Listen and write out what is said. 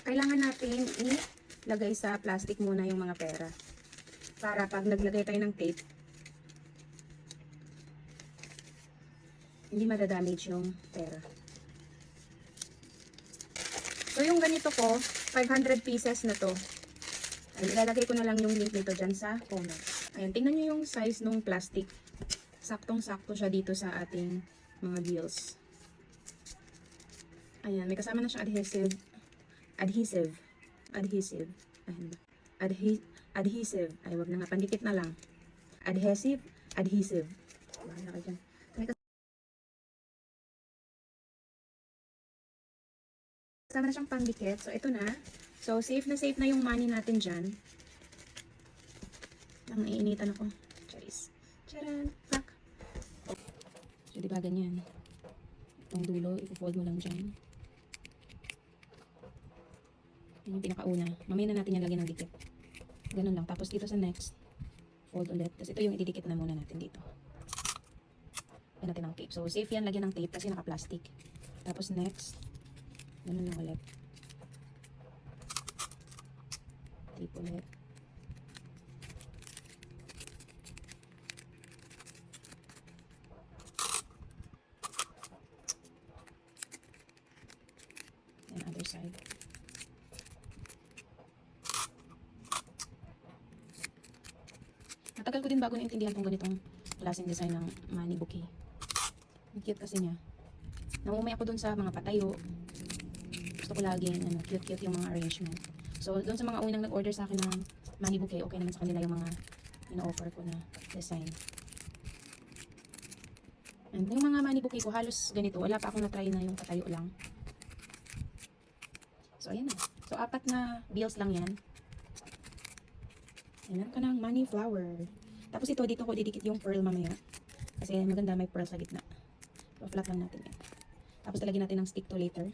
kailangan natin ilagay sa plastic muna yung mga pera. Para pag naglagay tayo ng tape, hindi madadamage yung pera. So yung ganito ko, 500 pieces na to. Ay, ilalagay ko na lang yung link nito dyan sa comment. Ayan, tingnan nyo yung size ng plastic. Saktong-sakto siya dito sa ating mga bills. Ayan, may kasama na siyang adhesive. Ayan ba? Adhesive. Ay, wag na nga, pandikit na lang. Adhesive. Bahala ka dyan. May kasama na siyang pandikit. So, ito na. So, safe na yung money natin dyan. Ang naiinitan ako. Charis. Charan. Pak. So, diba ganyan? Itong dulo, ipo-fold mo lang dyan. Yan yung pinakauna. Mamaya na natin yan lagyan ng dikit. Ganun lang. Tapos dito sa next, fold ulit. Tapos ito yung ididikit na muna natin dito. Lagyan natin ng tape. So, safe yan lagyan ng tape kasi naka-plastic. Tapos next, ganun lang ulit. Tape ulit. And other side. Matagal ko din bago naintindihan tong ganitong klaseng design ng money bouquet. Ang cute kasi niya. Namumay ako dun sa mga patayo. Gusto ko laging cute yung mga arrangement. So, dun sa mga unang nag-order sa akin ng money bouquet, okay naman sa kanila yung mga ina-offer ko na design. And yung mga money bouquet ko, halos ganito. Wala pa akong na-try na yung patayo lang. So, ayan na. So, 4 na bills lang yan. Ayan, meron ka ng money flower. Tapos ito, dito ko didikit yung pearl mamaya. Kasi maganda may pearl sa gitna. So, flat lang natin yan. Tapos talagyan natin ng stick to later.